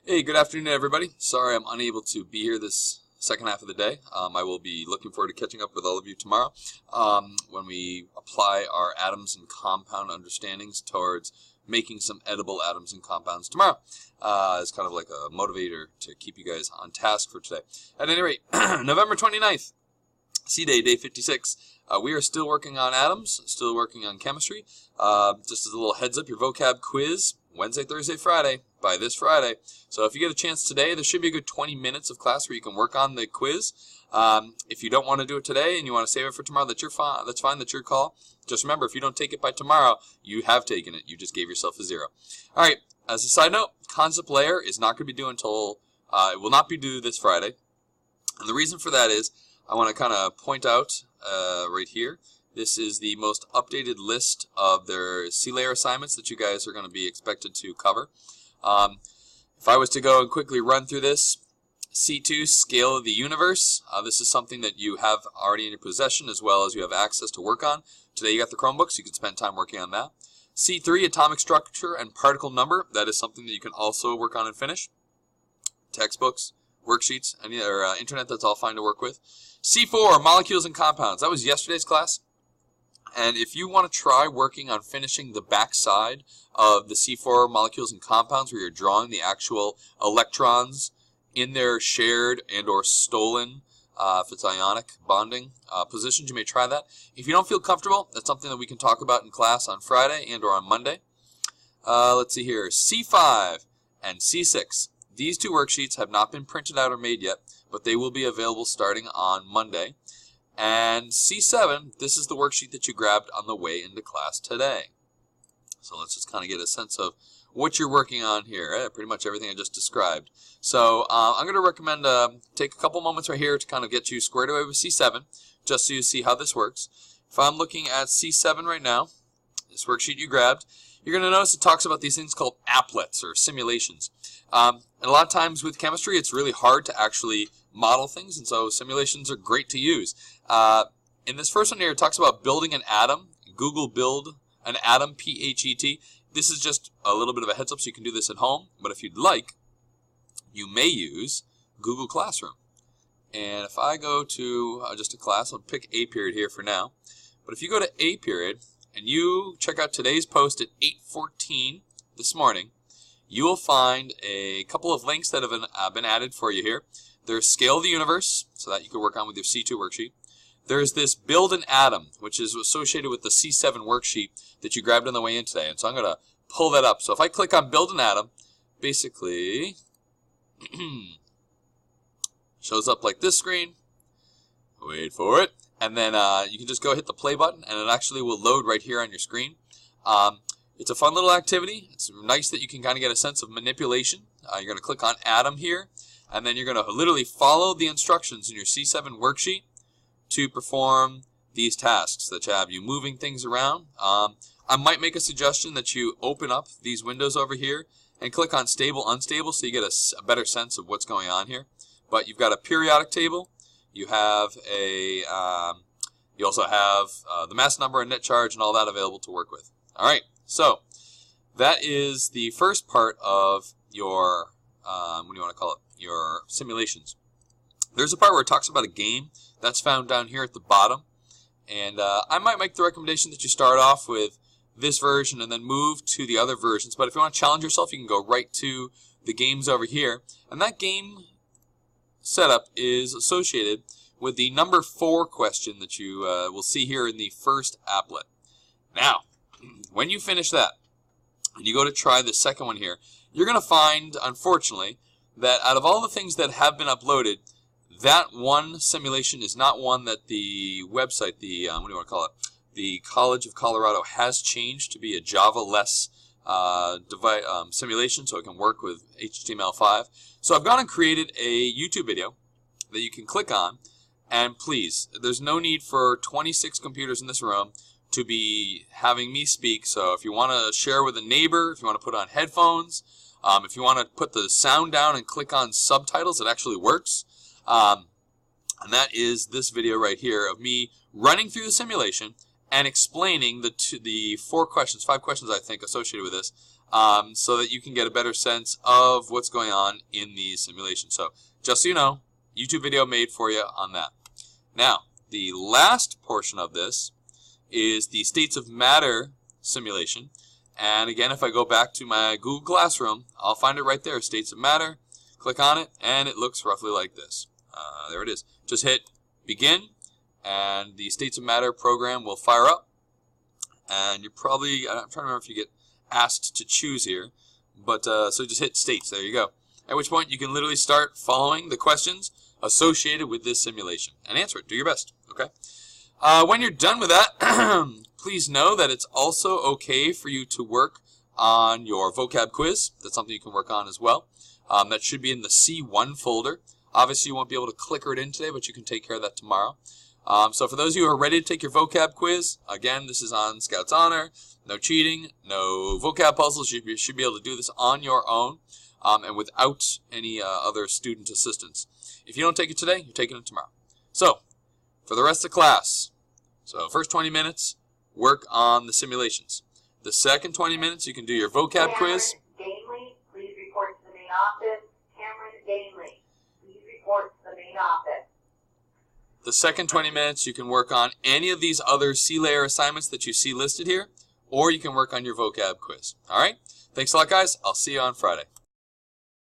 Hey, good afternoon, everybody. Sorry I'm unable to be here this second half of the day. I will be looking forward to catching up with all of you tomorrow when we apply our atoms and compound understandings towards making some edible atoms and compounds tomorrow. It's kind of like a motivator to keep you guys on task for today. At any rate, November 29th, C-Day, day 56. We are still working on atoms, still working on chemistry. Just as a little heads up, your vocab quiz, Wednesday, Thursday, Friday, by this Friday. So if you get a chance today, there should be a good 20 minutes of class where you can work on the quiz. If you don't want to do it today and you want to save it for tomorrow, that's fine, that's your call. Just remember, if you don't take it by tomorrow, you have taken it. You just gave yourself a 0. All right, as a side note, concept layer is not going to be due until, it will not be due this Friday. And the reason for that is, I want to kind of point out right here, this is the most updated list of their C-layer assignments that you guys are going to be expected to cover. If I was to go and quickly run through this, C2, Scale of the Universe. This is something that you have already in your possession as well as you have access to work on. Today you got the Chromebook, so you can spend time working on that. C3, Atomic Structure and Particle Number. That is something that you can also work on and finish. Textbooks, worksheets, any other internet, that's all fine to work with. C4, Molecules and Compounds. That was yesterday's class. And if you want to try working on finishing the back side of the C4 molecules and compounds where you're drawing the actual electrons in their shared and or stolen, if it's ionic bonding positions, you may try that. If you don't feel comfortable, that's something that we can talk about in class on Friday and or on Monday. Let's see here, C5 and C6. These two worksheets have not been printed out or made yet, but they will be available starting on Monday. And C7, this is the worksheet that you grabbed on the way into class today. So let's just kind of get a sense of what you're working on here. Pretty much everything I just described. So I'm going to recommend take a couple moments right here to kind of get you squared away with C7, just so you see how this works. If I'm looking at C7 right now, this worksheet you grabbed, you're going to notice it talks about these things called applets or simulations. And a lot of times with chemistry, it's really hard to actually model things, and so simulations are great to use. In this first one here, it talks about building an atom. Google build an atom, P-H-E-T. This is just a little bit of a heads up so you can do this at home, but if you'd like, you may use Google Classroom. And if I go to just a class, I'll pick A period here for now. But if you go to A period and you check out today's post at 8:14 this morning, you will find a couple of links that have been added for you here. There's Scale of the Universe, so that you can work on with your C2 worksheet. There's this Build an Atom, which is associated with the C7 worksheet that you grabbed on the way in today. And so I'm going to pull that up. So if I click on Build an Atom, basically shows up like this screen. Wait for it. And then you can just go hit the play button, and it actually will load right here on your screen. It's a fun little activity. It's nice that you can kind of get a sense of manipulation. You're going to click on Atom here, and then you're going to literally follow the instructions in your C7 worksheet to perform these tasks that have you moving things around. I might make a suggestion that you open up these windows over here and click on Stable, Unstable so you get a better sense of what's going on here. But you've got a periodic table. You have you also have the mass number and net charge and all that available to work with. All right, so that is the first part of your, what do you want to call it, your simulations. There's a part where it talks about a game. That's found down here at the bottom. And I might make the recommendation that you start off with this version and then move to the other versions. But if you want to challenge yourself, you can go right to the games over here. And that game setup is associated with the number 4 question that you will see here in the first applet. Now, when you finish that, and you go to try the second one here, you're going to find, unfortunately, that out of all the things that have been uploaded, that one simulation is not one that the website, the what do you want to call it, the College of Colorado has changed to be a Java-less simulation, so it can work with HTML5. So I've gone and created a YouTube video that you can click on, and please, there's no need for 26 computers in this room to be having me speak. So if you want to share with a neighbor, if you want to put on headphones, if you want to put the sound down and click on subtitles, it actually works. And that is this video right here of me running through the simulation and explaining the 5 questions I think associated with this so that you can get a better sense of what's going on in these simulations. So just so you know, YouTube video made for you on that. Now, the last portion of this is the states of matter simulation. And again, if I go back to my Google Classroom, I'll find it right there, states of matter. Click on it, and it looks roughly like this. There it is. Just hit begin, and the states of matter program will fire up. And you're probably, I'm trying to remember if you get asked to choose here, but so just hit states. There you go. At which point you can literally start following the questions associated with this simulation and answer it. Do your best. Okay. When you're done with that, please know that it's also okay for you to work on your vocab quiz. That's something you can work on as well. That should be in the C1 folder. Obviously, you won't be able to clicker it in today, but you can take care of that tomorrow. So for those of you who are ready to take your vocab quiz, again, this is on Scout's Honor. No cheating, no vocab puzzles. You should be able to do this on your own and without any other student assistance. If you don't take it today, you're taking it tomorrow. So for the rest of the class, so first 20 minutes, work on the simulations. The second 20 minutes, you can do your vocab quiz. Dainley, please report to the main office. Cameron Dainley, please report to the main office. The second 20 minutes, you can work on any of these other C-layer assignments that you see listed here, or you can work on your vocab quiz. All right? Thanks a lot, guys. I'll see you on Friday.